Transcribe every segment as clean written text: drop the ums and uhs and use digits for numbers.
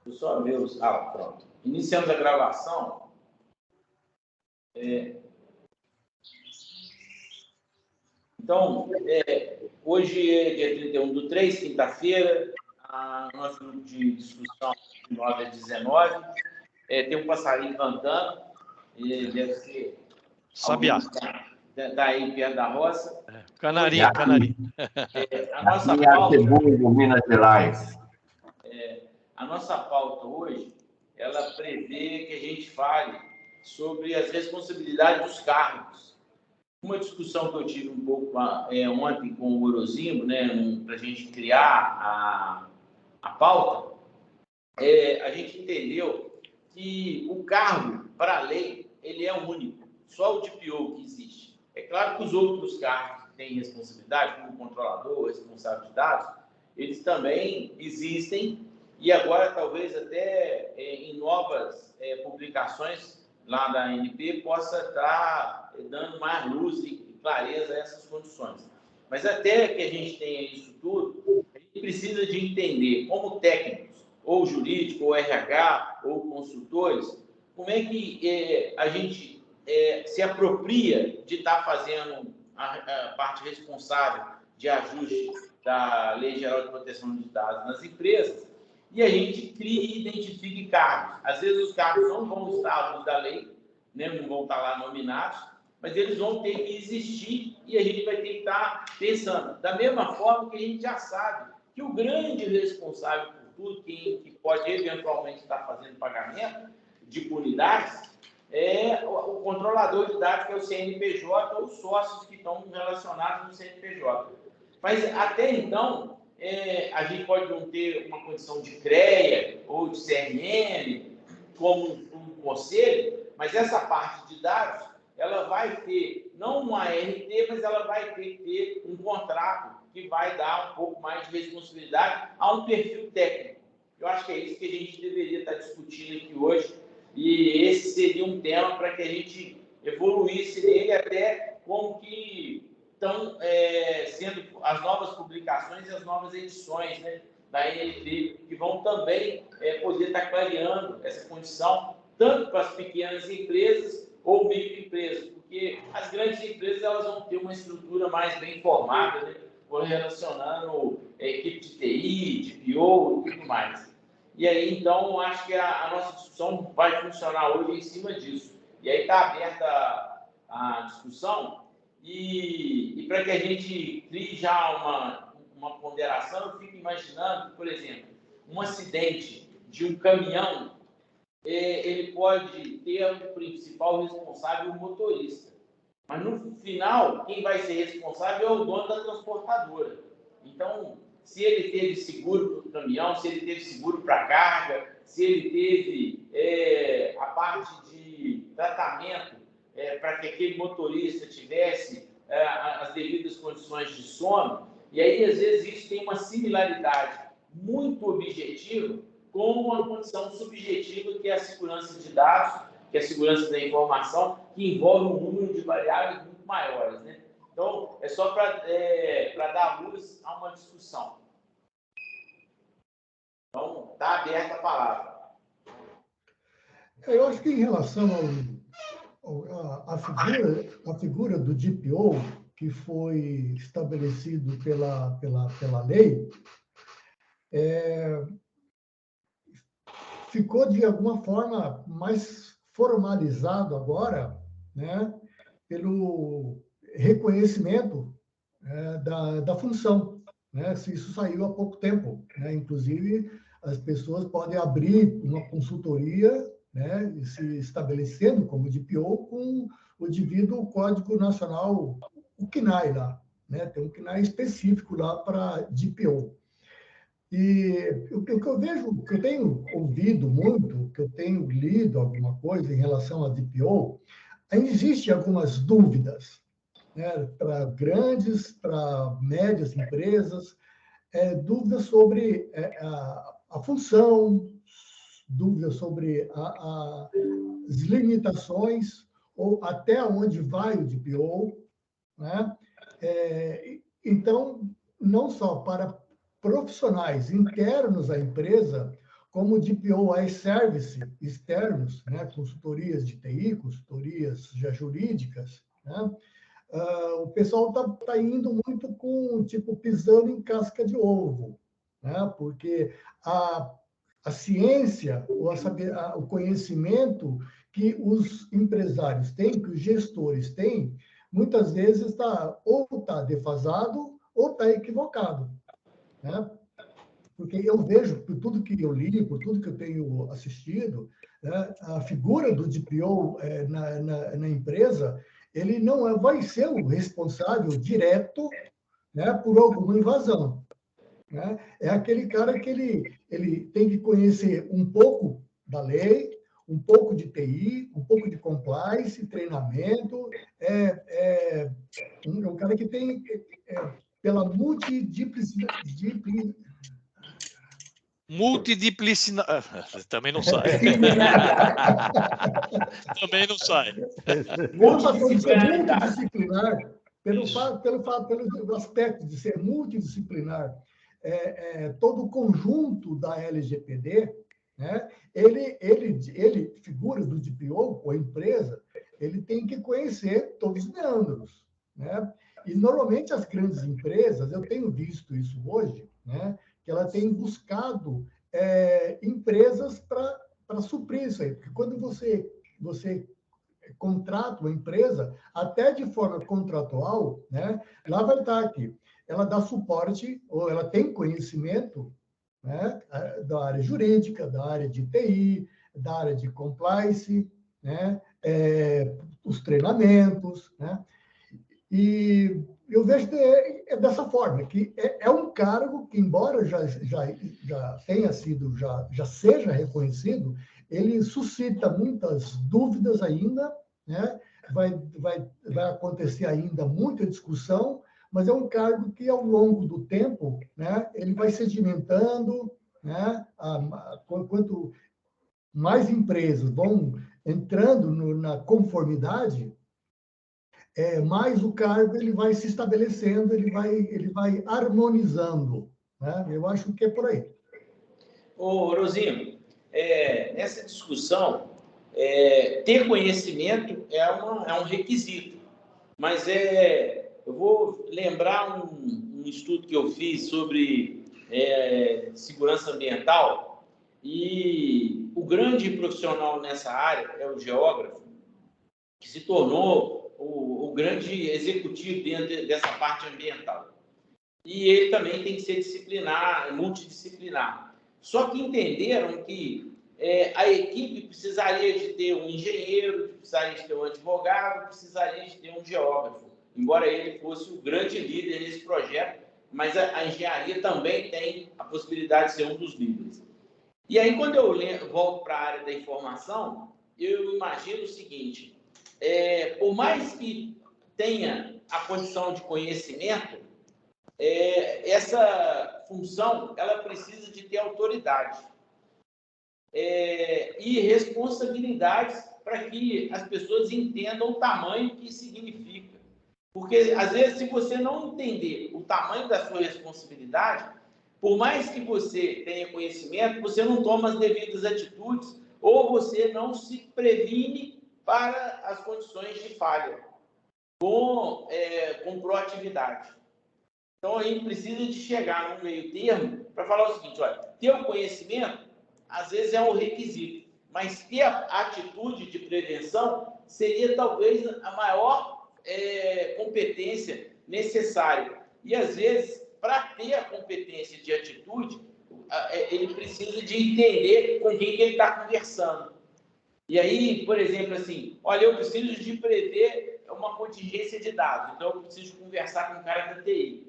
Eu só ver os... Ah, pronto. Iniciamos a gravação. Então, hoje é dia 31/3, quinta-feira, nosso grupo de discussão de 9 às 19. Tem um passarinho cantando, deve ser... Sabiá. Está aí perto da roça. Canarinho. A nossa pauta... Minas Gerais. A nossa pauta hoje, ela prevê que a gente fale sobre as responsabilidades dos cargos. Uma discussão que eu tive um pouco ontem com o Orozimbo, né, para a gente criar a pauta, a gente entendeu que o cargo, para a lei, ele é único. Só o DPO que existe. É claro que os outros cargos que têm responsabilidade, como o controlador, responsável de dados, eles também existem e agora talvez até em novas publicações lá da ANP possa estar dando mais luz e clareza a essas condições. Mas até que a gente tenha isso tudo, a gente precisa de entender como técnicos, ou jurídico, ou RH, ou consultores, como é que a gente se apropria de estar fazendo a parte responsável de ajuste da Lei Geral de Proteção de Dados nas empresas, e a gente cria e identifique cargos. Às vezes os cargos não vão estar à luz da lei, né, não vão estar lá nominados, mas eles vão ter que existir e a gente vai ter que estar pensando. Da mesma forma que a gente já sabe que o grande responsável por tudo, que pode eventualmente estar fazendo pagamento de punidades, é o controlador de dados, que é o CNPJ, ou os sócios que estão relacionados no CNPJ. Mas até então, a gente pode não ter uma condição de CREA ou de CRM como um conselho, mas essa parte de dados, ela vai ter, não uma ART, mas ela vai ter que ter um contrato que vai dar um pouco mais de responsabilidade a um perfil técnico. Eu acho que é isso que a gente deveria estar discutindo aqui hoje, e esse seria um tema para que a gente evoluísse nele até como que estão sendo as novas publicações e as novas edições, né, da ANP, que vão também poder estar clareando essa condição, tanto para as pequenas empresas ou microempresas, porque as grandes empresas elas vão ter uma estrutura mais bem formada, né, relacionando equipe de TI, de PO e tudo mais. E aí, então, acho que a nossa discussão vai funcionar hoje em cima disso. E aí está aberta a discussão, e para que a gente crie já uma ponderação, eu fico imaginando, por exemplo, um acidente de um caminhão, ele pode ter o principal responsável o motorista. Mas, no final, quem vai ser responsável é o dono da transportadora. Então, se ele teve seguro para o caminhão, se ele teve seguro para a carga, se ele teve a parte de tratamento para que aquele motorista tivesse as devidas condições de sono, e aí, às vezes, isso tem uma similaridade muito objetiva com uma condição subjetiva, que é a segurança de dados, que é a segurança da informação, que envolve um número de variáveis muito maiores, né? Então, é só para dar luz a uma discussão. Então, está aberta a palavra. Eu acho que em relação à figura do DPO, que foi estabelecido pela lei, ficou, de alguma forma, mais formalizado agora, né, pelo reconhecimento da função, né? Isso saiu há pouco tempo, né? Inclusive, as pessoas podem abrir uma consultoria, né, e se estabelecendo como DPO com o devido Código Nacional, o CNAE lá, né? Tem um CNAE específico lá para DPO. E o que eu vejo, o que eu tenho ouvido muito, que eu tenho lido alguma coisa em relação a DPO, existem algumas dúvidas, né, para grandes, para médias empresas, dúvidas sobre a função, dúvidas sobre as limitações, ou até onde vai o DPO, né? Então, não só para profissionais internos à empresa, como DPO as service externos, né, consultorias de TI, consultorias já jurídicas, né, o pessoal tá indo muito com, tipo, pisando em casca de ovo, né, porque a ciência, o conhecimento que os empresários têm, que os gestores têm, muitas vezes ou está defasado ou está equivocado, né? Porque eu vejo, por tudo que eu li, por tudo que eu tenho assistido, né, a figura do DPO na empresa, ele não vai ser o responsável direto, né, por alguma invasão, né? É aquele cara que ele tem que conhecer um pouco da lei, um pouco de TI, um pouco de compliance, treinamento, é um cara que tem, pela multidisciplinar. Também não sai. Também não sai. Pelo fator de ser multidisciplinar, pelo aspecto de ser multidisciplinar, todo o conjunto da LGPD, né, ele, figura do DPO, ou empresa, ele tem que conhecer todos os meandros, né? E, normalmente, as grandes empresas, eu tenho visto isso hoje, né, que ela tem buscado empresas para suprir isso aí. Porque quando você contrata uma empresa, até de forma contratual, né, lá vai estar aqui. Ela dá suporte, ou ela tem conhecimento, né, da área jurídica, da área de TI, da área de compliance, né, os treinamentos, né? E eu vejo dessa forma, que é um cargo que, embora já tenha sido, já seja reconhecido, ele suscita muitas dúvidas ainda, né? Vai acontecer ainda muita discussão, mas é um cargo que, ao longo do tempo, né, ele vai sedimentando, né? Quanto mais empresas vão entrando na conformidade, mais o cargo ele vai se estabelecendo, ele vai harmonizando, né? Eu acho que é por aí. Ô, Rosinho, nessa discussão, ter conhecimento é um requisito, mas eu vou lembrar um estudo que eu fiz sobre segurança ambiental, e o grande profissional nessa área é o geógrafo, que se tornou o grande executivo dentro dessa parte ambiental. E ele também tem que ser multidisciplinar. Só que entenderam que a equipe precisaria de ter um engenheiro, precisaria de ter um advogado, precisaria de ter um geógrafo. Embora ele fosse o grande líder nesse projeto, mas a engenharia também tem a possibilidade de ser um dos líderes. E aí, quando eu volto para a área da informação, eu imagino o seguinte: por mais que tenha a condição de conhecimento, essa função ela precisa de ter autoridade e responsabilidades para que as pessoas entendam o tamanho que significa. Porque, às vezes, se você não entender o tamanho da sua responsabilidade, por mais que você tenha conhecimento, você não toma as devidas atitudes ou você não se previne para as condições de falha com proatividade. Então, a gente precisa de chegar num meio termo para falar o seguinte: olha, ter o conhecimento, às vezes, é um requisito, mas ter a atitude de prevenção seria, talvez, a maior competência necessária. E, às vezes, para ter a competência de atitude, ele precisa de entender com quem que ele está conversando. E aí, por exemplo, assim, olha, eu preciso de prever uma contingência de dados, então eu preciso conversar com o cara da TI.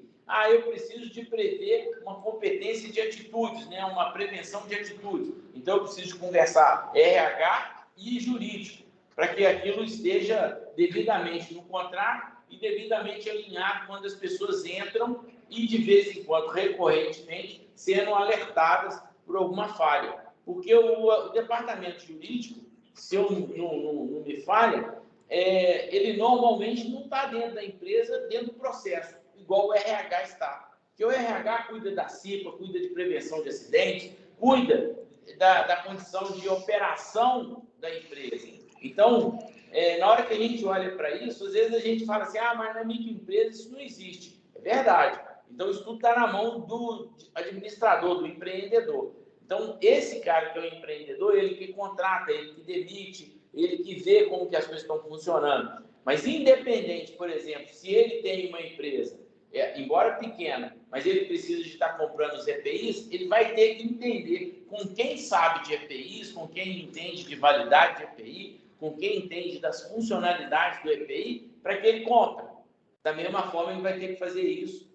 Eu preciso de prever uma competência de atitudes, né? Uma prevenção de atitudes. Então, eu preciso de conversar RH e jurídico, para que aquilo esteja devidamente no contrato e devidamente alinhado quando as pessoas entram e, de vez em quando, recorrentemente, sendo alertadas por alguma falha. Porque o departamento jurídico, se eu não me falha, ele normalmente não está dentro da empresa, dentro do processo, igual o RH está. Porque o RH cuida da CIPA, cuida de prevenção de acidentes, cuida da condição de operação da empresa. Então, na hora que a gente olha para isso, às vezes a gente fala assim, mas na microempresa isso não existe. É verdade. Então, isso tudo está na mão do administrador, do empreendedor. Então, esse cara que é o empreendedor, ele que contrata, ele que demite, ele que vê como que as coisas estão funcionando. Mas, independente, por exemplo, se ele tem uma empresa, embora pequena, mas ele precisa de estar comprando os EPIs, ele vai ter que entender com quem sabe de EPIs, com quem entende de validade de EPI, com quem entende das funcionalidades do EPI, para que ele compre. Da mesma forma, ele vai ter que fazer isso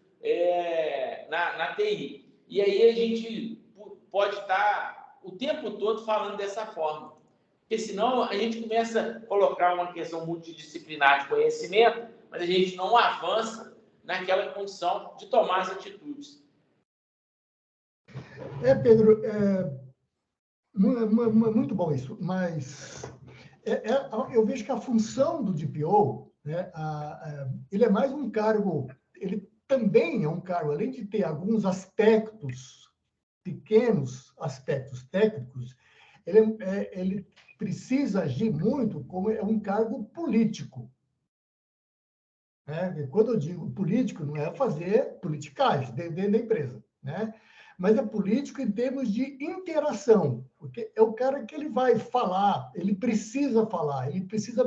na TI. E aí a gente pode estar o tempo todo falando dessa forma. Porque senão a gente começa a colocar uma questão multidisciplinar de conhecimento, mas a gente não avança naquela condição de tomar as atitudes. Pedro, muito bom isso, mas eu vejo que a função do DPO, né, ele é mais um cargo, ele também é um cargo, além de ter alguns aspectos, pequenos aspectos técnicos, ele precisa agir muito como um cargo político. Né? Quando eu digo político, não é fazer politicagem dentro da empresa, né? Mas é político em termos de interação, porque é o cara que ele vai falar, ele precisa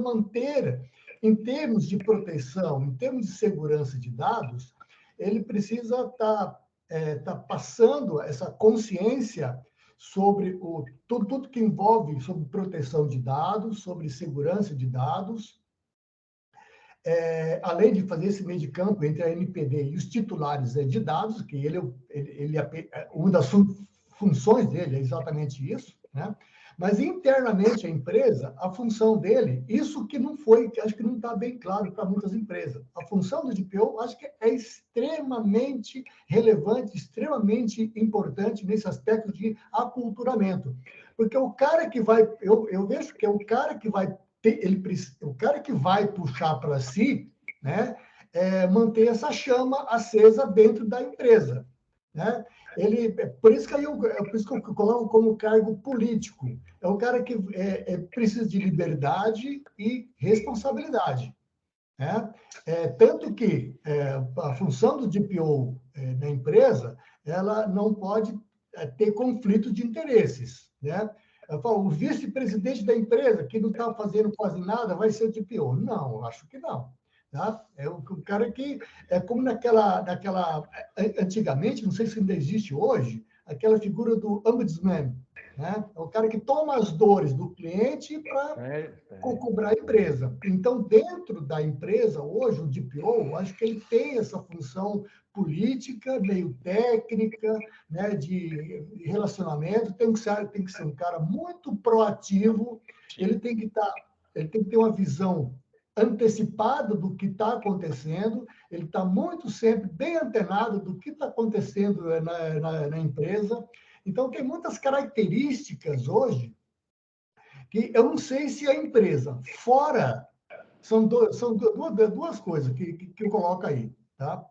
manter, em termos de proteção, em termos de segurança de dados, ele precisa estar passando essa consciência sobre tudo que envolve sobre proteção de dados, sobre segurança de dados, além de fazer esse meio de campo entre a NPD e os titulares de dados, que uma das funções dele é exatamente isso, né? Mas internamente a empresa, a função dele, isso que não foi, que acho que não está bem claro para muitas empresas. A função do DPO, acho que é extremamente relevante, extremamente importante nesse aspecto de aculturamento. Porque o cara que vai, eu vejo que é o cara que vai o cara que vai puxar para si, né, manter essa chama acesa dentro da empresa, né? Por isso que eu coloco como cargo político. É o cara que precisa de liberdade e responsabilidade, né? Tanto que a função do DPO na empresa, ela não pode ter conflito de interesses, né? Eu falo, o vice-presidente da empresa, que não está fazendo quase nada, vai ser o DPO. Não, eu acho que não. Tá? É o cara que... É como antigamente, não sei se ainda existe hoje, aquela figura do ombudsman, né? É o cara que toma as dores do cliente para cobrar a empresa. Então, dentro da empresa, hoje, o DPO, acho que ele tem essa função política, meio técnica, né, de relacionamento, tem que ser um cara muito proativo, ele tem que ter uma visão antecipada do que está acontecendo, ele está muito sempre bem antenado do que está acontecendo na empresa. Então, tem muitas características hoje que eu não sei se a empresa, fora... São duas coisas que eu coloco aí, tá?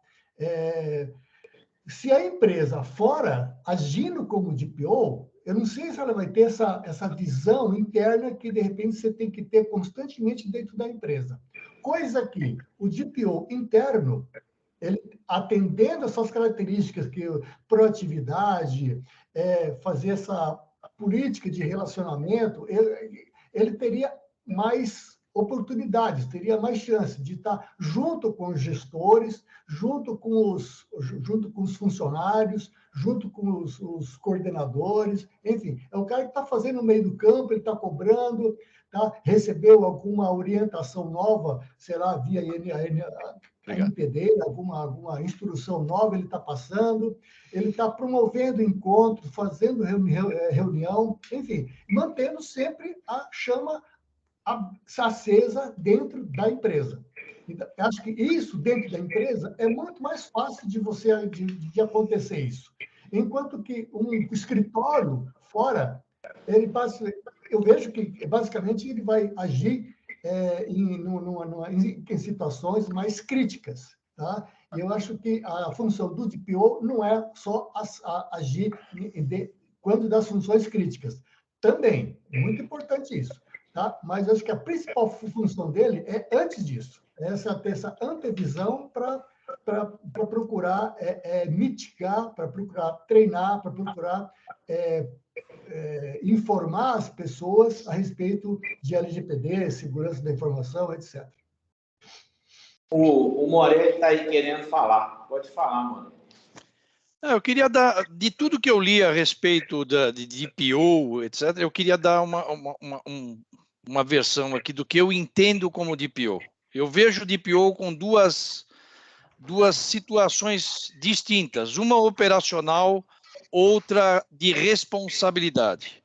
Se a empresa, fora agindo como DPO, eu não sei se ela vai ter essa visão interna que, de repente, você tem que ter constantemente dentro da empresa. Coisa que o DPO interno, ele, atendendo essas características, que proatividade, fazer essa política de relacionamento, ele teria mais oportunidades, teria mais chance de estar junto com os gestores, junto com os funcionários, junto com os coordenadores, enfim, é o cara que está fazendo no meio do campo, ele está cobrando, recebeu alguma orientação nova, sei lá, via NPD, alguma instrução nova ele está passando, ele está promovendo encontros, fazendo reunião, enfim, mantendo sempre a chama acesa dentro da empresa. Então, acho que isso dentro da empresa é muito mais fácil de acontecer isso. Enquanto que um escritório fora, eu vejo que basicamente ele vai agir em situações mais críticas, tá? E eu acho que a função do DPO não é só agir quando das funções críticas. Também, muito importante isso. Tá? Mas acho que a principal função dele é antes disso. Ter essa antevisão para procurar mitigar, para procurar treinar, para procurar informar as pessoas a respeito de LGPD, segurança da informação, etc. O Morelli está aí querendo falar. Pode falar, mano. Eu queria dar, de tudo que eu li a respeito de DPO, etc., eu queria dar uma versão aqui do que eu entendo como DPO. Eu vejo DPO com duas situações distintas, uma operacional, outra de responsabilidade.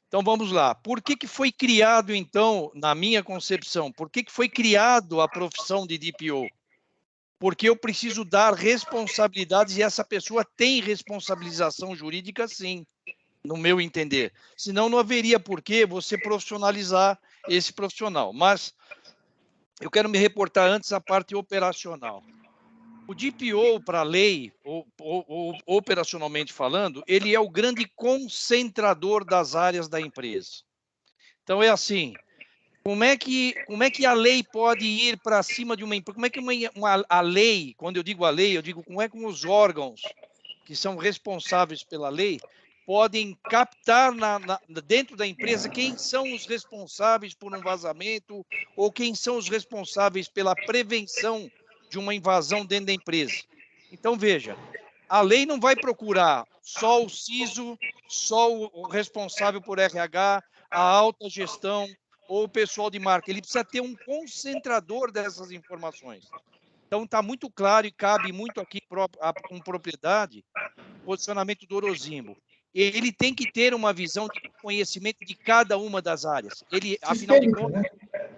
Então, vamos lá. Por que foi criado, então, na minha concepção, por que foi criado a profissão de DPO? Porque eu preciso dar responsabilidades e essa pessoa tem responsabilização jurídica, sim, no meu entender. Senão, não haveria por que você profissionalizar esse profissional. Mas eu quero me reportar antes à parte operacional. O DPO, para a lei, ou operacionalmente falando, ele é o grande concentrador das áreas da empresa. Então, é assim, como é que a lei pode ir para cima de uma empresa? Como é que a lei, quando eu digo a lei, eu digo como é que os órgãos que são responsáveis pela lei podem captar dentro da empresa quem são os responsáveis por um vazamento ou quem são os responsáveis pela prevenção de uma invasão dentro da empresa. Então, veja, a lei não vai procurar só o CISO, só o responsável por RH, a alta gestão ou o pessoal de marketing. Ele precisa ter um concentrador dessas informações. Então, está muito claro e cabe muito aqui com propriedade o posicionamento do Orozimbo. Ele tem que ter uma visão de conhecimento de cada uma das áreas. Ele, afinal de contas, né?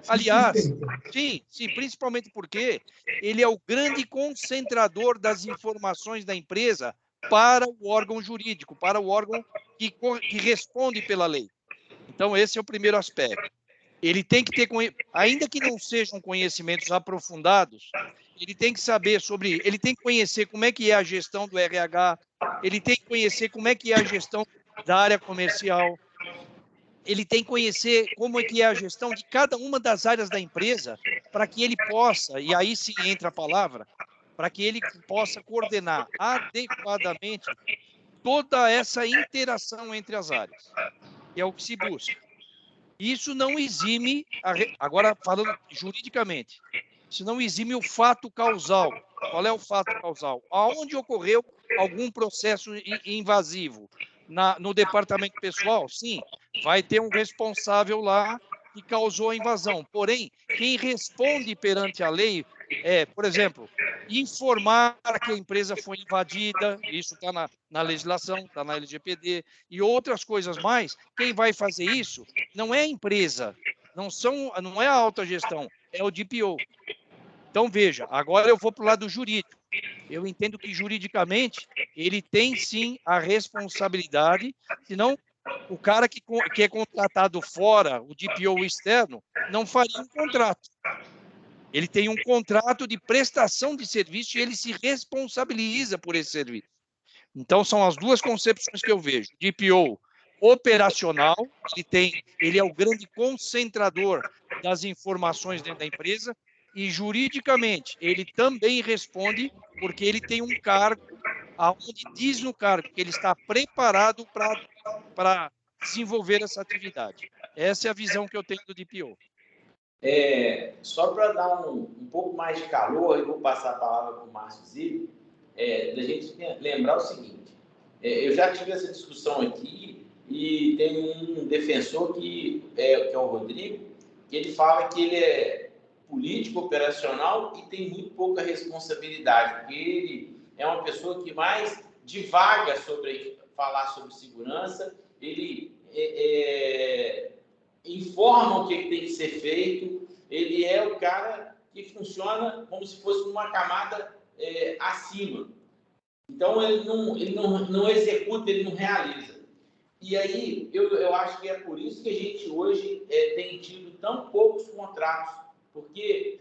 Aliás, sim, principalmente porque ele é o grande concentrador das informações da empresa para o órgão jurídico, para o órgão que responde pela lei. Então, esse é o primeiro aspecto. Ele tem que ter, ainda que não sejam conhecimentos aprofundados, ele tem que saber ele tem que conhecer como é que é a gestão do RH, ele tem que conhecer como é que é a gestão da área comercial, ele tem que conhecer como é que é a gestão de cada uma das áreas da empresa para que ele possa, e aí sim entra a palavra, para que ele possa coordenar adequadamente toda essa interação entre as áreas, que é o que se busca. Isso não exime, agora falando juridicamente, isso não exime o fato causal. Qual é o fato causal? Aonde ocorreu algum processo invasivo? No departamento pessoal? Sim, vai ter um responsável lá que causou a invasão. Porém, quem responde perante a lei é, por exemplo, informar que a empresa foi invadida, isso está na legislação, está na LGPD, e outras coisas mais. Quem vai fazer isso não é a empresa, não é a alta gestão, é o DPO. Então, veja, agora eu vou para o lado jurídico. Eu entendo que, juridicamente, ele tem, sim, a responsabilidade, senão o cara que é contratado fora, o DPO externo, não faria um contrato. Ele tem um contrato de prestação de serviço e ele se responsabiliza por esse serviço. Então, são as duas concepções que eu vejo. DPO operacional, ele é o grande concentrador das informações dentro da empresa, e juridicamente ele também responde porque ele tem um cargo, aonde diz no cargo que ele está preparado para desenvolver essa atividade. Essa é a visão que eu tenho do DPO. Só para dar um pouco mais de calor, eu vou passar a palavra para o Márcio Zilli, da gente lembrar o seguinte, eu já tive essa discussão aqui e tem um defensor que é o Rodrigo, que ele fala que ele é político, operacional e tem muito pouca responsabilidade, porque ele é uma pessoa que mais divaga falar sobre segurança, ele informa o que tem que ser feito, ele é o cara que funciona como se fosse uma camada acima. Então, ele não executa, ele não realiza. E aí, eu acho que é por isso que a gente hoje tem tido tão poucos contratos, porque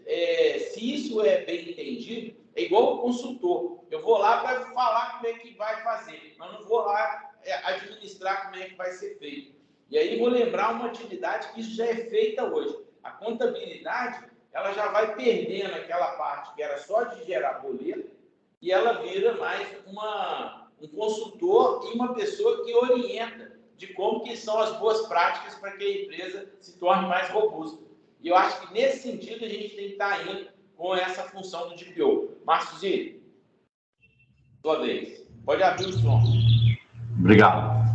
se isso é bem entendido, é igual o consultor. Eu vou lá para falar como é que vai fazer, mas não vou lá administrar como é que vai ser feito. E aí vou lembrar uma atividade que isso já é feita hoje. A contabilidade, ela já vai perdendo aquela parte que era só de gerar boleto e ela vira mais um consultor e uma pessoa que orienta de como que são as boas práticas para que a empresa se torne mais robusta. E eu acho que nesse sentido a gente tem que estar indo com essa função do DPO. Márcio Zilli, sua vez. Pode abrir o som. Obrigado.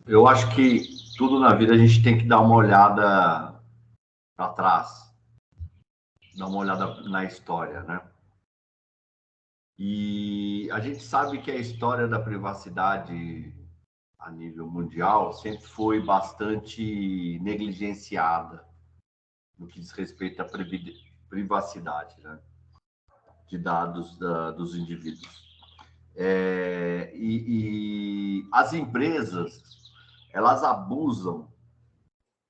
Eu acho que tudo na vida a gente tem que dar uma olhada para trás, dar uma olhada na história, né? E a gente sabe que a história da privacidade a nível mundial sempre foi bastante negligenciada no que diz respeito à privacidade, né, de dados dos indivíduos. E as empresas, elas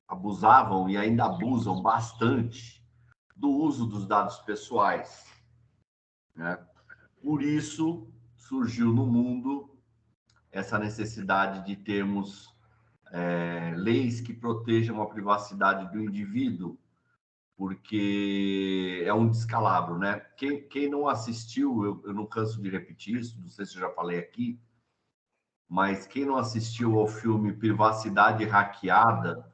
abusavam e ainda abusam bastante do uso dos dados pessoais, né? Por isso surgiu no mundo essa necessidade de termos leis que protejam a privacidade do indivíduo, porque é um descalabro, né? Quem não assistiu, eu não canso de repetir isso, não sei se eu já falei aqui, mas quem não assistiu ao filme Privacidade Hackeada,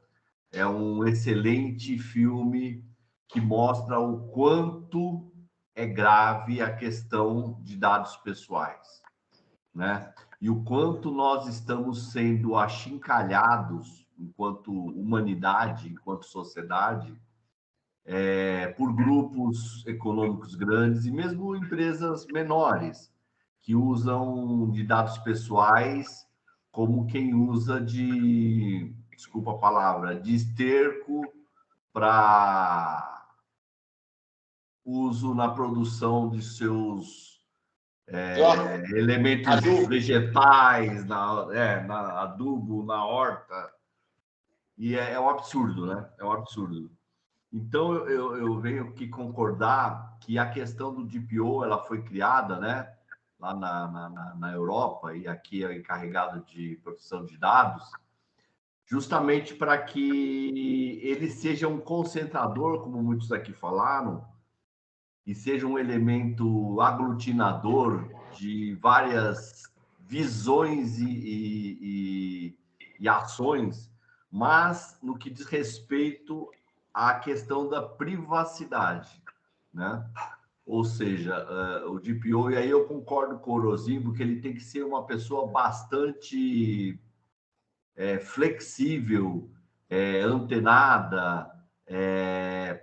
é um excelente filme que mostra o quanto é grave a questão de dados pessoais, né? E o quanto nós estamos sendo achincalhados enquanto humanidade, enquanto sociedade, por grupos econômicos grandes e mesmo empresas menores que usam de dados pessoais como quem usa desculpa a palavra, de esterco para uso na produção de seus elementos vegetais, na adubo, na horta. E é um absurdo, né? É um absurdo. Então, eu venho aqui concordar que a questão do DPO, ela foi criada, né, lá na Europa, e aqui é encarregado de proteção de dados, justamente para que ele seja um concentrador, como muitos aqui falaram, e seja um elemento aglutinador de várias visões e ações, mas no que diz respeito à questão da privacidade, né? Ou seja, o DPO, e aí eu concordo com o Orozimbo, que ele tem que ser uma pessoa bastante flexível, antenada,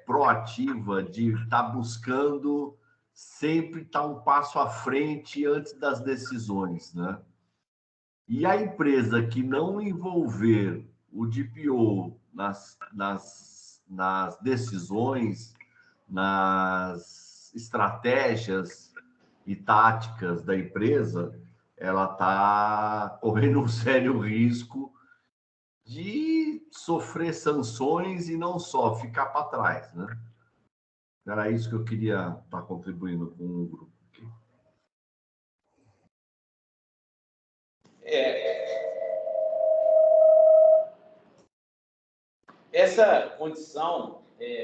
proativa, de estar buscando sempre estar um passo à frente antes das decisões, né? E a empresa que não envolver o DPO nas decisões, nas estratégias e táticas da empresa, ela está correndo um sério risco de sofrer sanções e não só ficar para trás, né? Era isso que eu queria estar contribuindo com o grupo. Essa condição,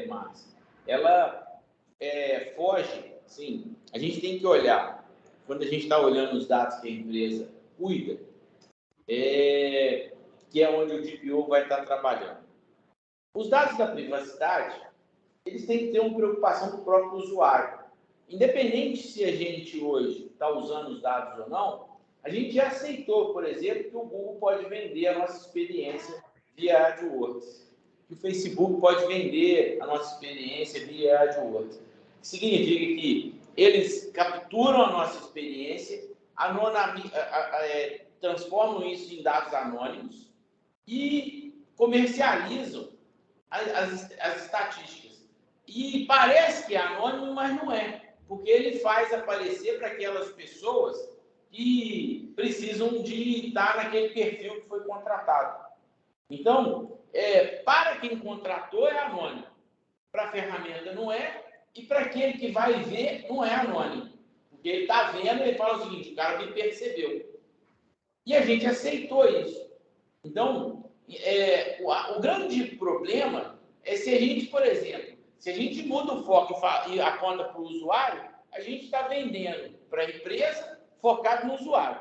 Márcio, ela foge, sim. A gente tem que olhar, quando a gente está olhando os dados que a empresa cuida, que é onde o DPO vai estar trabalhando. Os dados da privacidade, eles têm que ter uma preocupação com o próprio usuário. Independente se a gente hoje está usando os dados ou não, a gente já aceitou, por exemplo, que o Google pode vender a nossa experiência via AdWords, que o Facebook pode vender a nossa experiência via AdWords. Significa que eles capturam a nossa experiência, transformam isso em dados anônimos e comercializam as estatísticas. E parece que é anônimo, mas não é, porque ele faz aparecer para aquelas pessoas que precisam de estar naquele perfil que foi contratado. Então, para quem contratou é anônimo, para a ferramenta não é, e para aquele que vai ver não é anônimo, porque ele está vendo e ele fala o seguinte: o cara me percebeu. E a gente aceitou isso. Então, o grande problema é se a gente, por exemplo, se a gente muda o foco e a conta para o usuário, a gente está vendendo para a empresa focado no usuário.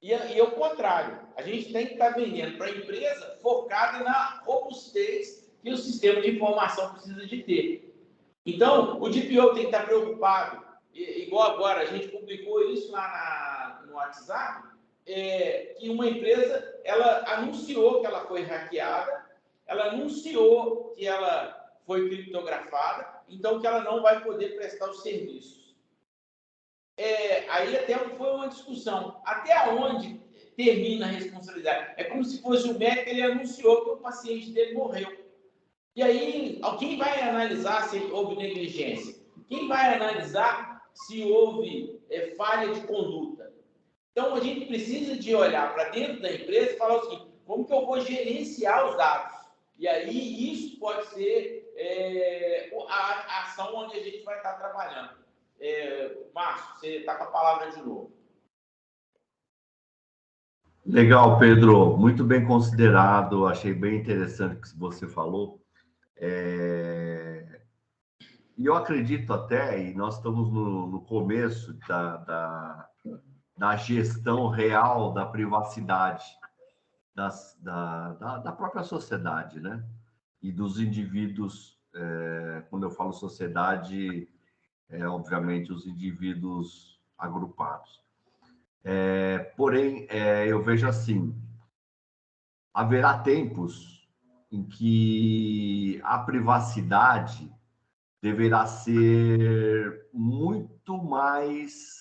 E o contrário, a gente tem que estar vendendo para a empresa focado na robustez que o sistema de informação precisa de ter. Então, o DPO tem que estar preocupado, igual agora, a gente publicou isso lá no WhatsApp, que uma empresa, ela anunciou que ela foi hackeada, ela anunciou que ela foi criptografada, então que ela não vai poder prestar os serviços. Aí até foi uma discussão, até onde termina a responsabilidade? É como se fosse o médico, ele anunciou que o paciente dele morreu. E aí, quem vai analisar se houve negligência? Quem vai analisar se houve falha de conduta? Então, a gente precisa de olhar para dentro da empresa e falar o seguinte, como que eu vou gerenciar os dados? E aí, isso pode ser a ação onde a gente vai estar trabalhando. Márcio, você está com a palavra de novo. Legal, Pedro. Muito bem considerado. Achei bem interessante o que você falou. E eu acredito até, e nós estamos no começo da gestão real da privacidade da própria sociedade, né? E dos indivíduos, quando eu falo sociedade, obviamente os indivíduos agrupados. Porém, eu vejo assim, haverá tempos em que a privacidade deverá ser muito mais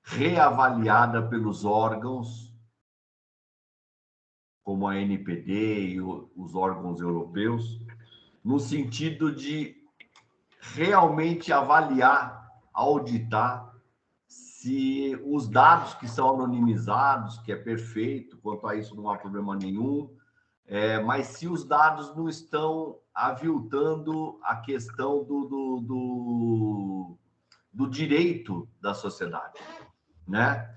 reavaliada pelos órgãos, como a NPD e os órgãos europeus, no sentido de realmente avaliar, auditar se os dados que são anonimizados, que é perfeito, quanto a isso não há problema nenhum, mas se os dados não estão aviltando a questão do direito da sociedade, né?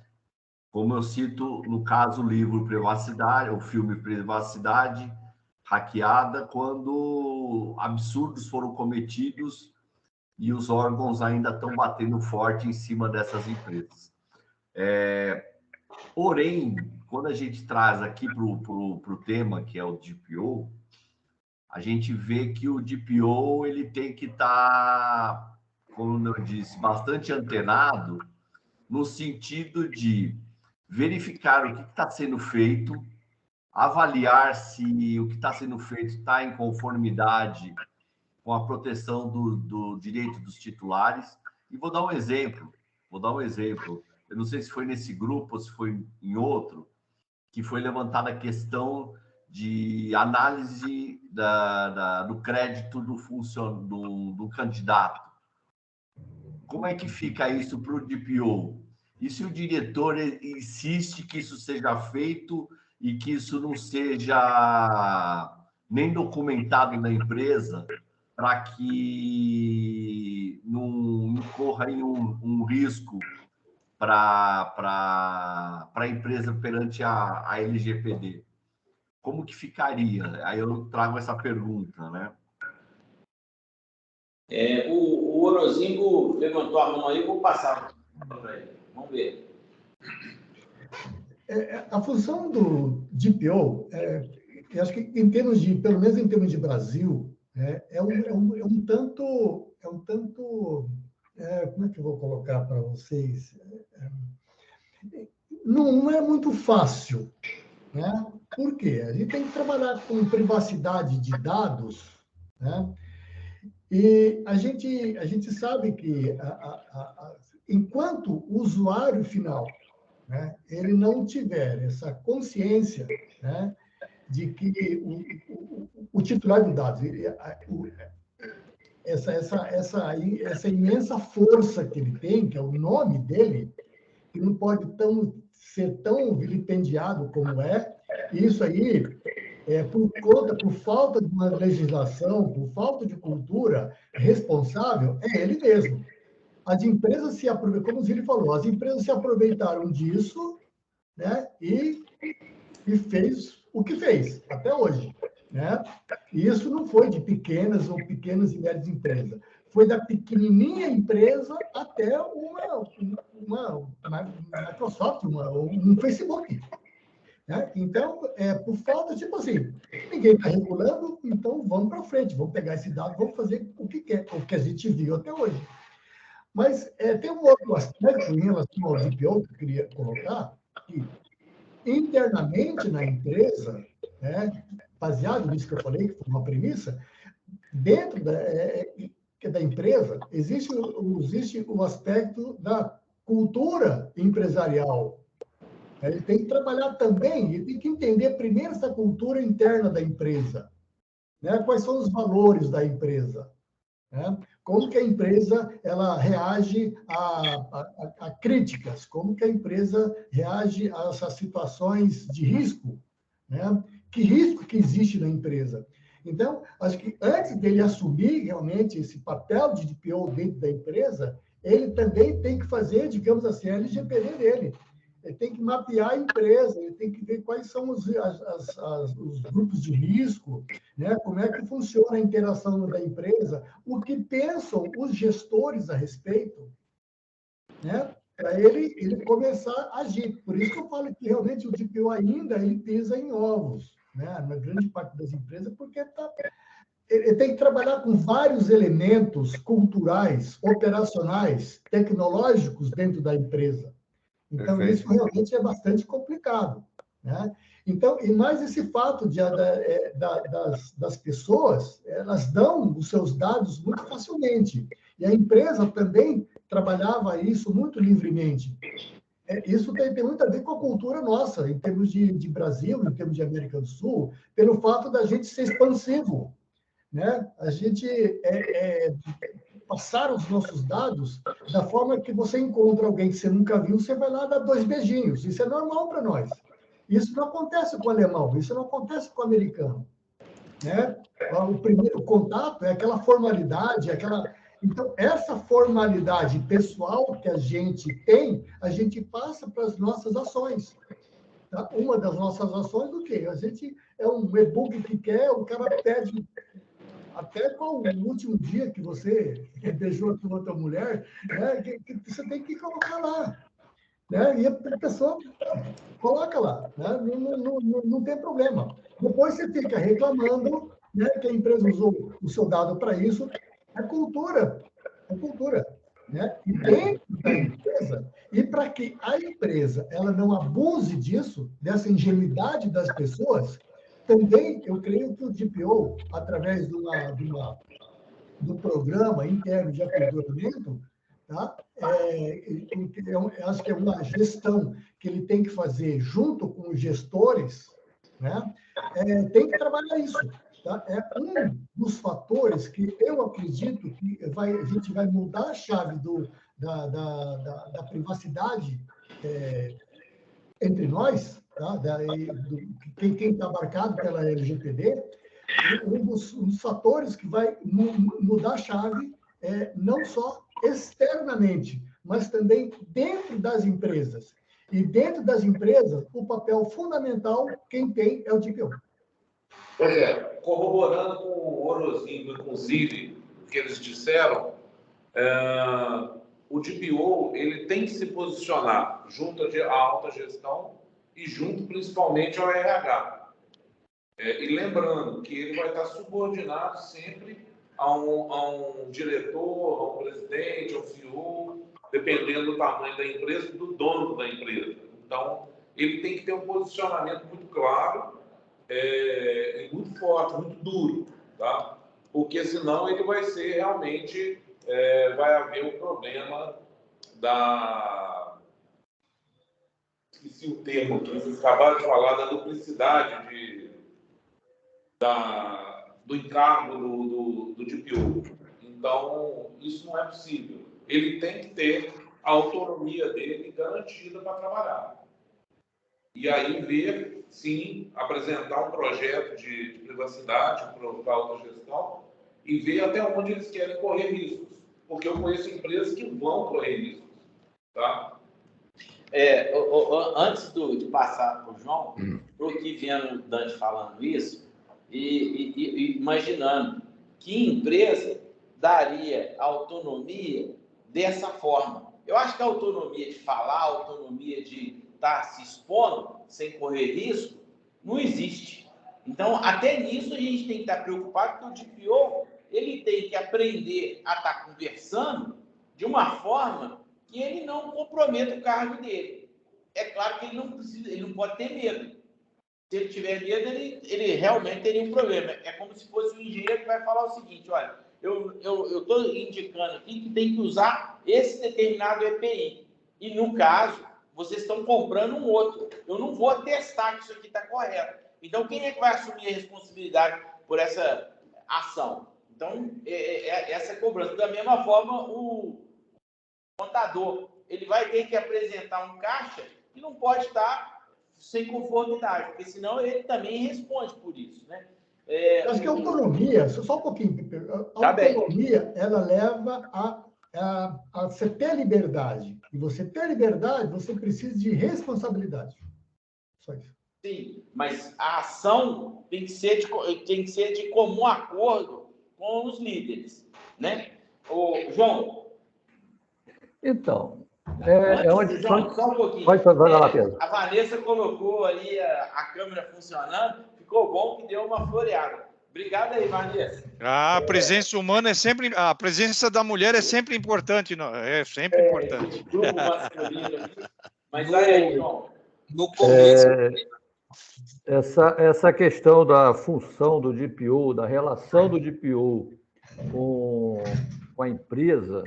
Como eu cito no caso o livro Privacidade, o filme Privacidade hackeada, quando absurdos foram cometidos e os órgãos ainda estão batendo forte em cima dessas empresas. Porém, quando a gente traz aqui para o tema, que é o DPO, a gente vê que o DPO ele tem que estar, como eu disse, bastante antenado, no sentido de verificar o que está sendo feito, avaliar se o que está sendo feito está em conformidade com a proteção do direito dos titulares. E vou dar um exemplo. Eu não sei se foi nesse grupo ou se foi em outro, que foi levantada a questão de análise do crédito do candidato. Como é que fica isso para o DPO? E se o diretor insiste que isso seja feito e que isso não seja nem documentado na empresa, para que não incorra em um risco para a empresa perante a LGPD? Como que ficaria? Aí eu trago essa pergunta, né? O Orozinho levantou a mão aí, eu vou passar para ele. Vamos ver. A função do DPO, eu acho que pelo menos em termos de Brasil, é um tanto, como é que eu vou colocar para vocês? Não é muito fácil, né? Por quê? A gente tem que trabalhar com privacidade de dados, né? E a gente sabe que enquanto o usuário final, né, ele não tiver essa consciência, né, de que o titular de dados, essa imensa força que ele tem, que é o nome dele, que não pode ser tão vilipendiado como isso aí por falta de uma legislação, por falta de cultura responsável, é ele mesmo. as empresas se aproveitaram, como o Zili falou, as empresas se aproveitaram disso, né? E fez o que fez até hoje, né? E isso não foi de pequenas e médias empresas, foi da pequenininha empresa até uma Microsoft, um Facebook, né? Então, por falta, tipo assim, ninguém está regulando, então vamos para frente, vamos pegar esse dado, vamos fazer o que quer, o que a gente viu até hoje. Mas tem um outro aspecto em relação ao DPO que eu queria colocar, que internamente na empresa, né, baseado nisso que eu falei, que foi uma premissa, dentro da empresa existe o aspecto da cultura empresarial. Ele tem que trabalhar também, ele tem que entender primeiro essa cultura interna da empresa, né? Quais são os valores da empresa, né? Como que a empresa ela reage a críticas, como que a empresa reage a essas situações de risco, né? Que risco que existe na empresa? Então, acho que antes dele assumir realmente esse papel de DPO dentro da empresa, ele também tem que fazer, digamos assim, a LGPD dele. Ele tem que mapear a empresa, ele tem que ver quais são os grupos de risco, né? Como é que funciona a interação da empresa, o que pensam os gestores a respeito, né? Para ele começar a agir. Por isso que eu falo que realmente o DPO ainda ele pisa em ovos, né? Na grande parte das empresas, porque ele tem que trabalhar com vários elementos culturais, operacionais, tecnológicos dentro da empresa. Então, perfeito. Isso realmente é bastante complicado, né? Então, e mais esse fato das pessoas, elas dão os seus dados muito facilmente. E a empresa também trabalhava isso muito livremente. Isso tem muito a ver com a cultura nossa, em termos de Brasil, em termos de América do Sul, pelo fato da gente ser expansivo, né? A gente passar os nossos dados da forma que você encontra alguém que você nunca viu, você vai lá dar 2 beijinhos. Isso é normal para nós. Isso não acontece com o alemão, isso não acontece com o americano, né? O primeiro contato é aquela formalidade, Então, essa formalidade pessoal que a gente tem, a gente passa para as nossas ações. Tá? Uma das nossas ações, o quê? A gente é um e-book que quer, o cara pede até qual o último dia que você beijou com outra mulher, né, que você tem que colocar lá. Né? E a pessoa coloca lá, né? Não tem problema. Depois você fica reclamando, né, que a empresa usou o seu dado para isso. É cultura. É cultura. Né? E dentro da empresa, e para que a empresa ela não abuse disso, dessa ingenuidade das pessoas, também eu creio que o DPO, através do programa interno de aculturamento, tá? Eu acho que é uma gestão que ele tem que fazer junto com os gestores, né? Tem que trabalhar isso. Tá? É um dos fatores que eu acredito que a gente vai mudar a chave da privacidade entre nós, tá? Quem está marcado pela LGPD, um dos fatores que vai mudar a chave não só externamente, mas também dentro das empresas. E dentro das empresas, o papel fundamental, quem tem é o DPO. Corroborando com o Orozinho, inclusive, o que eles disseram, o DPO ele tem que se posicionar junto à alta gestão e junto principalmente ao RH. E lembrando que ele vai estar subordinado sempre a um diretor, a um presidente, a um CEO, dependendo do tamanho da empresa, do dono da empresa. Então, ele tem que ter um posicionamento muito claro, e muito forte, muito duro, tá? Porque senão ele vai ser realmente, vai haver o problema esqueci o termo que vocês acabaram de falar, da duplicidade do encargo do DPO. Então, isso não é possível. Ele tem que ter a autonomia dele garantida para trabalhar. E aí ver, sim, apresentar um projeto de privacidade para a autogestão e ver até onde eles querem correr riscos. porque eu conheço empresas que vão correr risco. Tá? Antes de passar para o João, estou aqui vendo o Dante falando isso e imaginando que empresa daria autonomia dessa forma. Eu acho que a autonomia de falar, a autonomia de estar se expondo sem correr risco, não existe. Então, até nisso a gente tem que estar preocupado, porque o DPO ele tem que aprender a estar conversando de uma forma que ele não comprometa o cargo dele. É claro que ele não pode ter medo. Se ele tiver medo, ele realmente teria um problema. É como se fosse um engenheiro que vai falar o seguinte: olha, eu estou indicando aqui que tem que usar esse determinado EPI. E, no caso, vocês estão comprando um outro. Eu não vou testar que isso aqui está correto. Então, quem é que vai assumir a responsabilidade por essa ação? Então, essa cobrança. Da mesma forma, o contador, ele vai ter que apresentar um caixa que não pode estar sem conformidade, porque senão ele também responde por isso, né? Acho que a autonomia, só um pouquinho, a autonomia, ela leva a você ter liberdade. E você ter liberdade, você precisa de responsabilidade. Só isso. Sim, mas a ação tem que ser de comum acordo com os líderes, né? João. Então, João, só um pouquinho. Vai lá, Pedro. A Vanessa colocou ali a câmera funcionando, ficou bom que deu uma floreada. Obrigado aí, Vanessa. A presença humana é sempre, a presença da mulher é sempre importante, não? É sempre importante. Grupo masculino. Mas aí, João. No começo. Essa questão da função do DPO, da relação do DPO com a empresa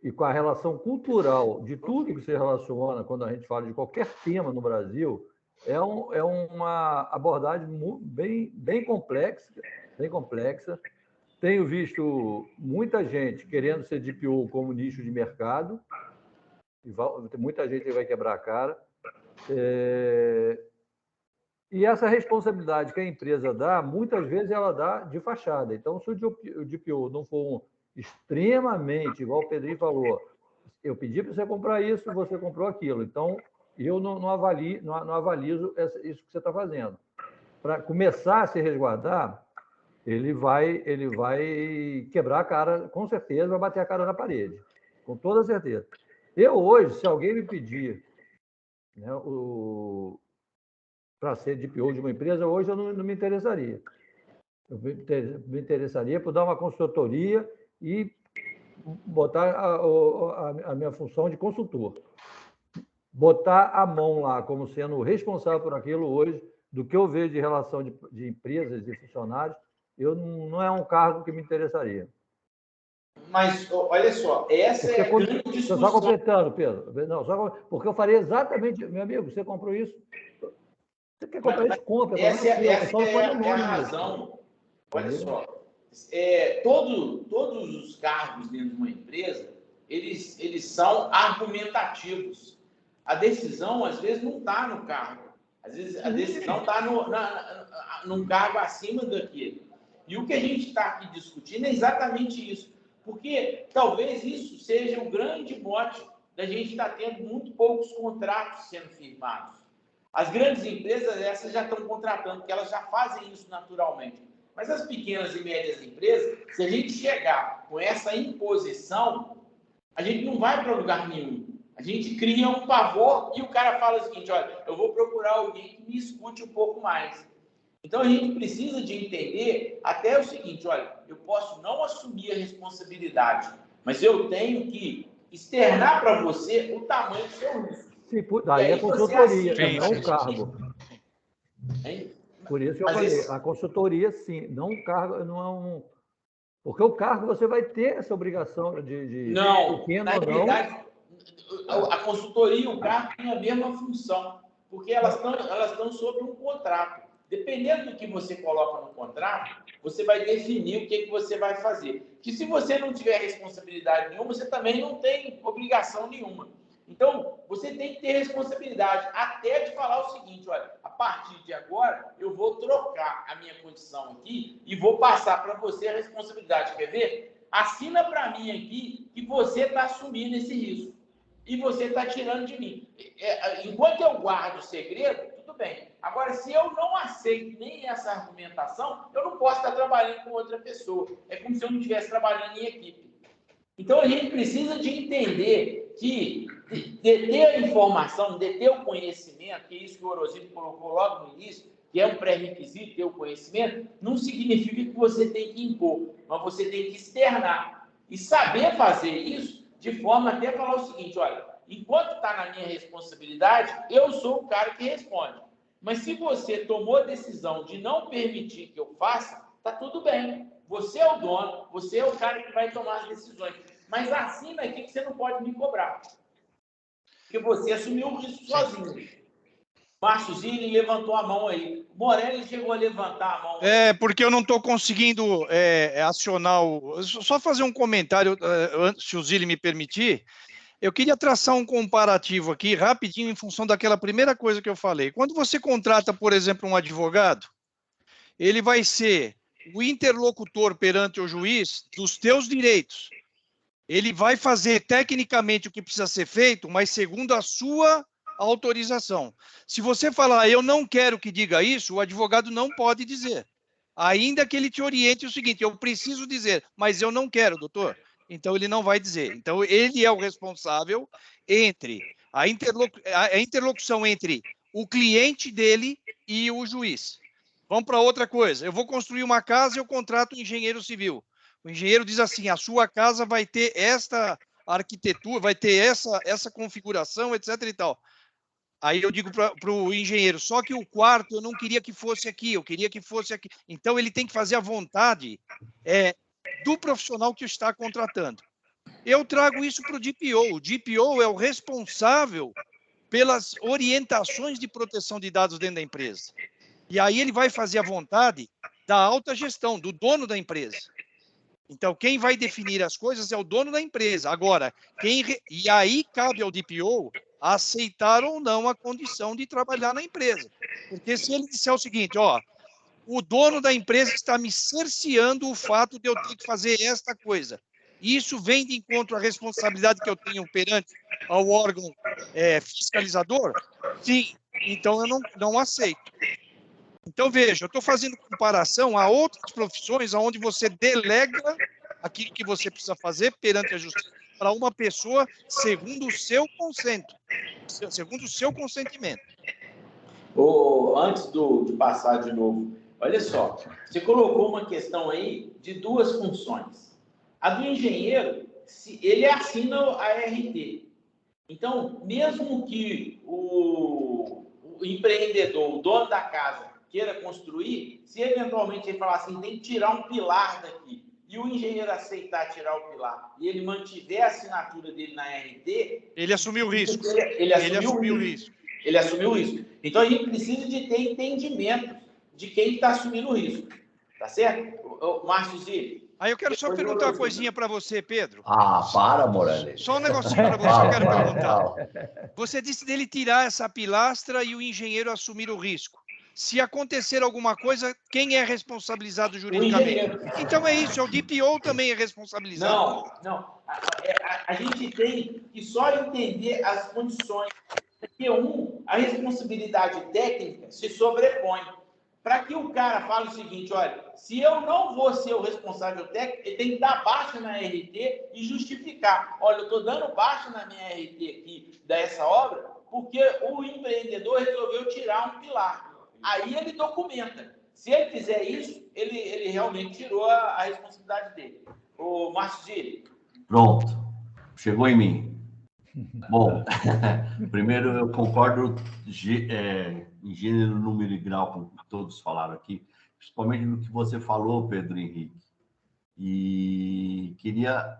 e com a relação cultural de tudo que se relaciona quando a gente fala de qualquer tema no Brasil, é uma abordagem bem complexa, bem complexa. Tenho visto muita gente querendo ser DPO como nicho de mercado, e muita gente vai quebrar a cara. E essa responsabilidade que a empresa dá, muitas vezes ela dá de fachada. Então, se o DPO não for extremamente, igual o Pedrinho falou, eu pedi para você comprar isso, você comprou aquilo. Então, eu não avalizo isso que você está fazendo. Para começar a se resguardar, ele vai quebrar a cara, com certeza, vai bater a cara na parede, com toda certeza. Eu hoje, se alguém me pedir, né, para ser DPO de uma empresa, hoje eu não me interessaria. Eu me interessaria por dar uma consultoria e botar a minha função de consultor. Botar a mão lá como sendo responsável por aquilo hoje, do que eu vejo de relação de empresas e funcionários, não é um cargo que me interessaria. Mas, olha só, essa é a grande discussão. Só completando, Pedro. Não, porque eu faria exatamente... Meu amigo, você comprou isso? Você quer comprar isso? Compra. Essa é a razão. Olha só, todos os cargos dentro de uma empresa, eles são argumentativos. A decisão, às vezes, não está no cargo. Às vezes, a decisão está num cargo acima daquele. E o que a gente está aqui discutindo é exatamente isso. Porque talvez isso seja o grande mote da gente estar tendo muito poucos contratos sendo firmados. As grandes empresas, essas já estão contratando, porque elas já fazem isso naturalmente. Mas as pequenas e médias empresas, se a gente chegar com essa imposição, a gente não vai para lugar nenhum. A gente cria um pavor e o cara fala o seguinte: olha, eu vou procurar alguém que me escute um pouco mais. Então, a gente precisa de entender até o seguinte: olha, eu posso não assumir a responsabilidade, mas eu tenho que externar para você o tamanho do seu risco. Sim, daí a consultoria, não o cargo. Por isso que eu falei, a consultoria, sim, não o cargo, não é um... Porque o cargo você vai ter essa obrigação de não, na realidade, a consultoria e o cargo têm a mesma função, porque elas estão sob um contrato. Dependendo do que você coloca no contrato, você vai definir o que você vai fazer. Que se você não tiver responsabilidade nenhuma, você também não tem obrigação nenhuma. Então, você tem que ter responsabilidade, até de falar o seguinte, olha, a partir de agora, eu vou trocar a minha condição aqui e vou passar para você a responsabilidade. Quer ver? Assina para mim aqui que você está assumindo esse risco. E você está tirando de mim. Enquanto eu guardo o segredo, tudo bem. Agora, se eu não aceito nem essa argumentação, eu não posso estar trabalhando com outra pessoa. É como se eu não estivesse trabalhando em equipe. Então, a gente precisa de entender que deter a informação, deter o conhecimento, que é isso que o Orozito colocou logo no início, que é um pré-requisito ter o conhecimento, não significa que você tem que impor, mas você tem que externar. E saber fazer isso de forma até falar o seguinte, olha, enquanto está na minha responsabilidade, eu sou o cara que responde. Mas se você tomou a decisão de não permitir que eu faça, está tudo bem. Você é o dono, você é o cara que vai tomar as decisões. Mas assina aqui que você não pode me cobrar. Porque você assumiu o risco sozinho. Márcio Zilli levantou a mão aí. Morelli chegou a levantar a mão. Porque eu não estou conseguindo acionar o... Só fazer um comentário, se o Zilli me permitir. Eu queria traçar um comparativo aqui, rapidinho, em função daquela primeira coisa que eu falei. Quando você contrata, por exemplo, um advogado, ele vai ser o interlocutor perante o juiz dos teus direitos. Ele vai fazer tecnicamente o que precisa ser feito, mas segundo a sua autorização. Se você falar, eu não quero que diga isso, o advogado não pode dizer. Ainda que ele te oriente o seguinte, eu preciso dizer, mas eu não quero, doutor. Então, ele não vai dizer. Então, ele é o responsável entre a interlocução entre o cliente dele e o juiz. Vamos para outra coisa. Eu vou construir uma casa e eu contrato um engenheiro civil. O engenheiro diz assim, a sua casa vai ter esta arquitetura, vai ter essa configuração, etc. e tal. Aí eu digo para o engenheiro, só que o quarto eu não queria que fosse aqui, eu queria que fosse aqui. Então, ele tem que fazer a vontade do profissional que está contratando. Eu trago isso para o DPO. O DPO é o responsável pelas orientações de proteção de dados dentro da empresa. E aí ele vai fazer a vontade da alta gestão, do dono da empresa. Então, quem vai definir as coisas é o dono da empresa. Agora, e aí cabe ao DPO aceitar ou não a condição de trabalhar na empresa. Porque se ele disser o seguinte, ó, o dono da empresa está me cerceando o fato de eu ter que fazer esta coisa. Isso vem de encontro à responsabilidade que eu tenho perante ao órgão fiscalizador? Sim, então eu não aceito. Então, veja, eu estou fazendo comparação a outras profissões onde você delega aquilo que você precisa fazer perante a justiça para uma pessoa segundo o seu consentimento. Antes de passar de novo, olha só, você colocou uma questão aí de duas funções. A do engenheiro, ele assina a RT. Então, mesmo que o empreendedor, o dono da casa, queira construir, se eventualmente ele falar assim, tem que tirar um pilar daqui, e o engenheiro aceitar tirar o pilar, e ele mantiver a assinatura dele na RT... Ele assumiu o risco. Ele assumiu o risco. Ele assumiu o risco. Então, a gente precisa de ter entendimento de quem está assumindo o risco. Tá certo? Márcio Zilli. Aí eu quero só perguntar uma coisinha para você, Pedro. Para, Morelli. Só um negocinho para você, eu quero perguntar. Você disse dele tirar essa pilastra e o engenheiro assumir o risco. Se acontecer alguma coisa, quem é responsabilizado juridicamente? Então é isso, o DPO também é responsabilizado. Não. A gente tem que só entender as condições. Porque, a responsabilidade técnica se sobrepõe. Para que o cara fale o seguinte, olha, se eu não vou ser o responsável técnico, ele tem que dar baixa na RT e justificar. Olha, eu estou dando baixa na minha RT aqui dessa obra porque o empreendedor resolveu tirar um pilar. Aí ele documenta. Se ele fizer isso, ele realmente tirou a responsabilidade dele. O Márcio Zilli. Pronto. Chegou em mim. Bom, primeiro eu concordo em gênero, número e grau com o que todos falaram aqui, principalmente no que você falou, Pedro Henrique. E queria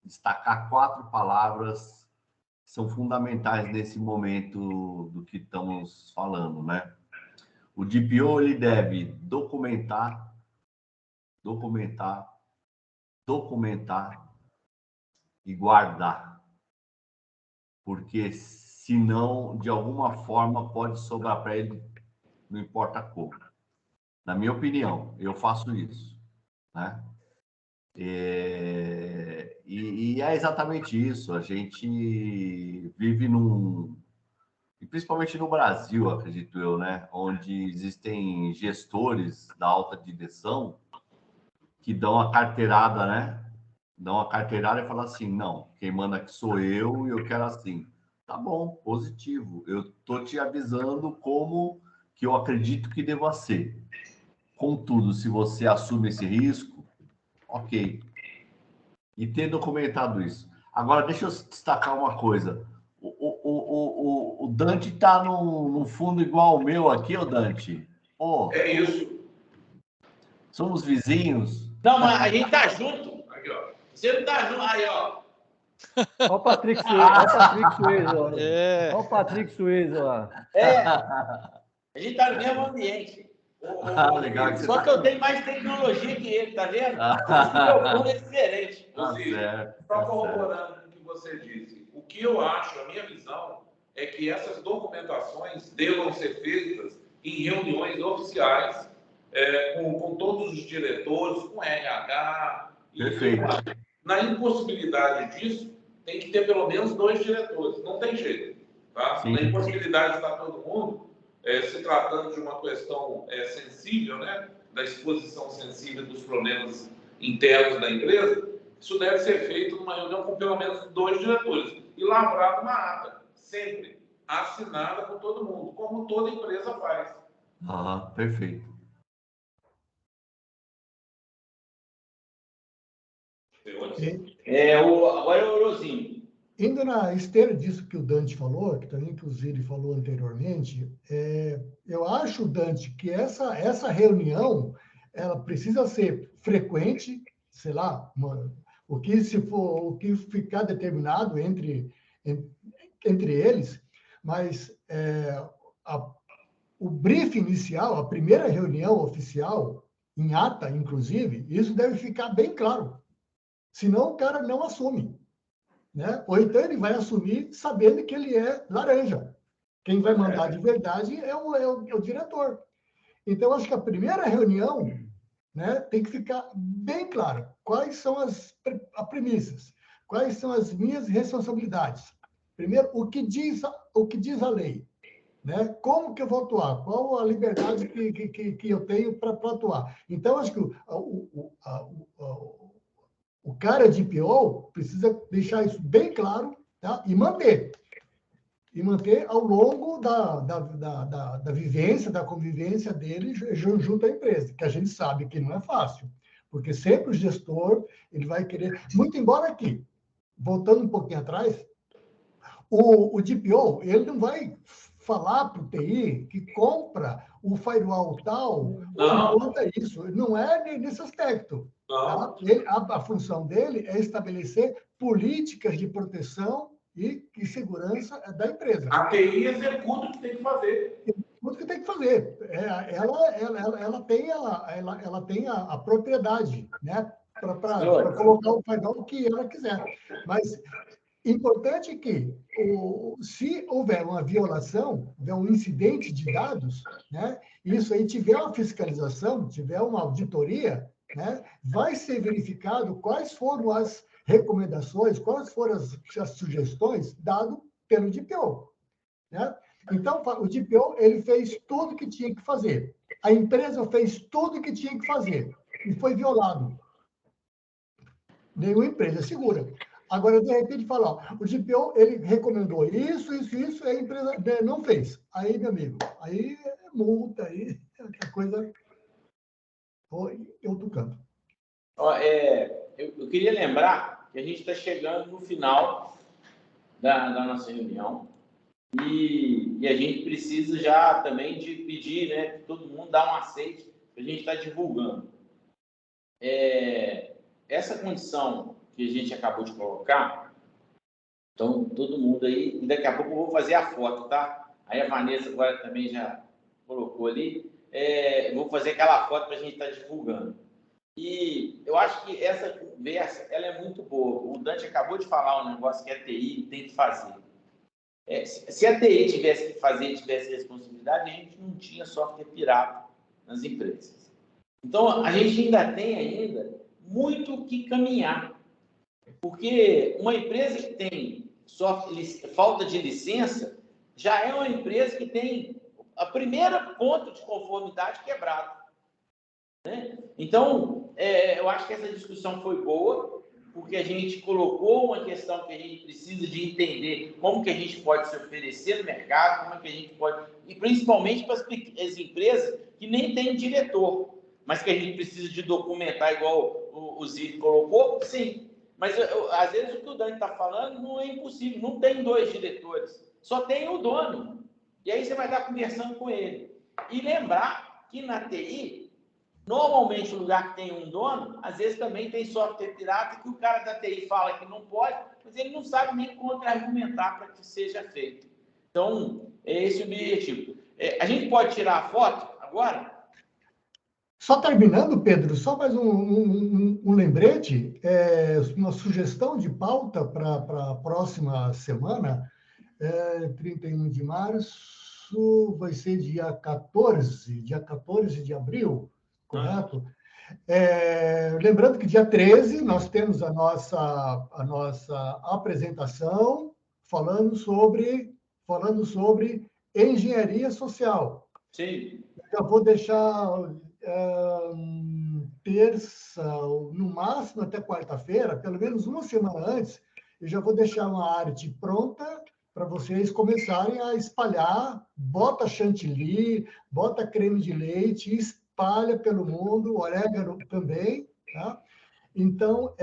destacar 4 palavras que são fundamentais nesse momento do que estamos falando, né? O DPO, ele deve documentar e guardar. porque senão, de alguma forma, pode sobrar para ele, não importa como. Na minha opinião, eu faço isso, né? E é exatamente isso. A gente vive e principalmente no Brasil, acredito eu, né? Onde existem gestores da alta direção que dão a carteirada, né? Dão a carteirada e falam assim, não, quem manda aqui sou eu e eu quero assim. Tá bom, positivo. Eu tô te avisando como que eu acredito que deva ser. Contudo, se você assume esse risco, ok. E ter documentado isso. Agora, deixa eu destacar uma coisa. O Dante está no fundo igual ao meu aqui, ô Dante. Pô, é isso. Somos vizinhos. Não, mas a gente tá junto. Aqui, ó. Você não tá junto. Aí, ó. Olha o Patrick Swayze, ó. É. Olha o Patrick Swayze lá. A gente tá no mesmo ambiente. Legal. Só que eu tenho mais tecnologia que ele, tá vendo? O meu plano é diferente. Só corroborando o que você disse. O que eu acho, a minha visão, é que essas documentações devam ser feitas em reuniões oficiais com todos os diretores, com RH. Perfeito. Na impossibilidade disso, tem que ter pelo menos 2 diretores. Não tem jeito. Tá? Na impossibilidade de estar todo mundo, se tratando de uma questão sensível, né? Da exposição sensível dos problemas internos da empresa, isso deve ser feito numa reunião com pelo menos 2 diretores e lavrado uma ata, sempre assinada por todo mundo, como toda empresa faz. Perfeito. Agora é o Orozinho. Indo na esteira disso que o Dante falou, que também que o Zilli falou anteriormente, eu acho, Dante, que essa reunião ela precisa ser frequente, sei lá, o que ficar determinado entre eles, mas o briefing inicial, a primeira reunião oficial, em ata, inclusive, isso deve ficar bem claro. Senão o cara não assume. Né? Ou então ele vai assumir sabendo que ele é laranja. Quem vai mandar de verdade é o diretor. Então, acho que a primeira reunião, né, tem que ficar bem claro quais são as premissas, quais são as minhas responsabilidades. Primeiro, o que diz a lei. Né? Como que eu vou atuar? Qual a liberdade que eu tenho para atuar? Então, acho que o cara de IPO precisa deixar isso bem claro, tá? E manter ao longo da vivência, da convivência dele junto à empresa, que a gente sabe que não é fácil, porque sempre o gestor ele vai querer, muito embora aqui, voltando um pouquinho atrás, o DPO ele não vai falar para o TI que compra o firewall tal, ou conta isso, não é nesse aspecto. Tá? A função dele é estabelecer políticas de proteção e segurança da empresa. A TI executa o que tem que fazer. Tudo que tem que fazer. Ela tem a propriedade, né? Para colocar o firewall que ela quiser. Mas importante é que, se houver uma violação, houver um incidente de dados, né? Isso aí tiver uma fiscalização, tiver uma auditoria, né? Vai ser verificado quais foram as recomendações, quais foram as sugestões dadas pelo DPO. Né? Então, o DPO ele fez tudo o que tinha que fazer. A empresa fez tudo o que tinha que fazer e foi violado. Nenhuma empresa segura. Agora, de repente, fala, ó, o DPO ele recomendou isso, e a empresa não fez. Aí, meu amigo, aí é multa, aí a coisa foi em outro canto. Eu queria lembrar que a gente está chegando no final da nossa reunião e a gente precisa já também de pedir, né, que todo mundo dá um aceite para a gente estar divulgando. Essa condição que a gente acabou de colocar, então todo mundo aí, e daqui a pouco eu vou fazer a foto, tá? Aí a Vanessa agora também já colocou ali, eu vou fazer aquela foto para a gente estar divulgando. E eu acho que essa conversa ela é muito boa. O Dante acabou de falar um negócio que a TI tem que fazer. Se a TI tivesse que fazer, tivesse responsabilidade, a gente não tinha software pirata nas empresas. Então, a gente ainda tem muito que caminhar. Porque uma empresa que tem falta de licença já é uma empresa que tem a primeira ponto de conformidade quebrado. Né? Então, eu acho que essa discussão foi boa, porque a gente colocou uma questão que a gente precisa de entender como que a gente pode se oferecer no mercado, como é que a gente pode... E principalmente para as empresas que nem têm diretor, mas que a gente precisa de documentar, igual o Zico colocou, sim. Mas, às vezes, o que o Dani está falando não é impossível. Não tem 2 diretores. Só tem o dono. E aí você vai estar conversando com ele. E lembrar que na TI, normalmente o lugar que tem um dono, às vezes também tem software pirata que o cara da TI fala que não pode, mas ele não sabe nem contra-argumentar para que seja feito. Então, é esse o objetivo. A gente pode tirar a foto agora? Só terminando, Pedro, só mais um lembrete, uma sugestão de pauta para a próxima semana, 31 de março, vai ser dia 14 de abril, correto? Lembrando que dia 13 nós temos a nossa apresentação falando sobre engenharia social. Sim. Eu vou deixar terça, no máximo até quarta-feira, pelo menos uma semana antes, eu já vou deixar uma arte pronta para vocês começarem a espalhar, bota chantilly, bota creme de leite, espalha pelo mundo, orégano também, tá? Então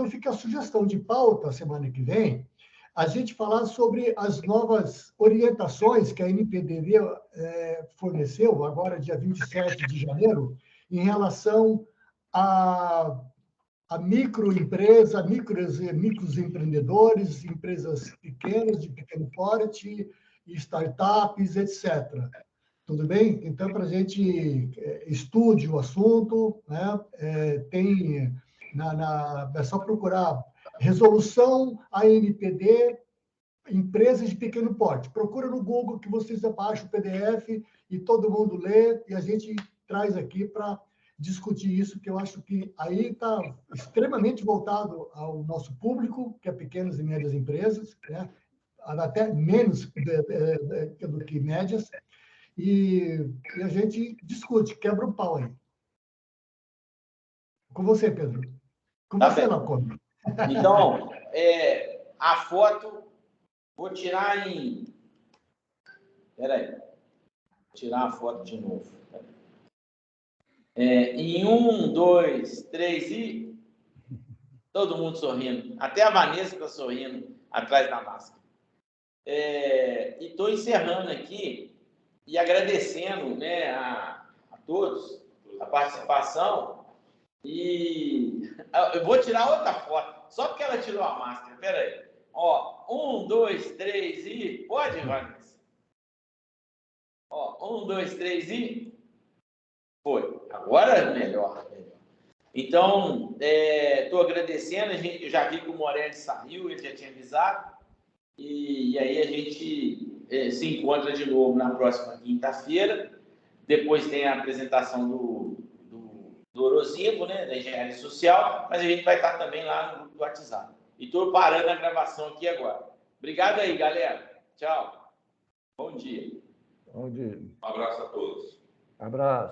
fica a sugestão de pauta semana que vem, a gente falar sobre as novas orientações que a NPDV forneceu, agora dia 27 de janeiro, em relação a microempresa, microempreendedores, empresas pequenas, de pequeno porte, startups, etc. Tudo bem? Então, para a gente estude o assunto, né? É só procurar resolução ANPD, empresas de pequeno porte. Procura no Google que vocês baixam o PDF e todo mundo lê e a gente traz aqui para discutir isso, que eu acho que aí está extremamente voltado ao nosso público, que é pequenas e médias empresas, né? Até menos do que médias, e a gente discute, quebra o pau aí. Com você, Pedro. Com você, Lacombe. Então, a foto, vou tirar em... Espera aí. Vou tirar a foto de novo. Em 1, 2, 3 e... Todo mundo sorrindo. Até a Vanessa está sorrindo atrás da máscara. E estou encerrando aqui e agradecendo, né, a todos a participação. E eu vou tirar outra foto, só porque ela tirou a máscara. Espera aí. 1, 2, 3 e... Pode, Vanessa? 1, 2, 3 e... Foi. Agora é melhor. Então, estou agradecendo. Eu já vi que o Morelli saiu, ele já tinha avisado. E aí a gente se encontra de novo na próxima quinta-feira. Depois tem a apresentação do Orosivo, né, da engenharia social, mas a gente vai estar também lá no grupo do WhatsApp. E estou parando a gravação aqui agora. Obrigado aí, galera. Tchau. Bom dia. Bom dia. Um abraço a todos. Abraço.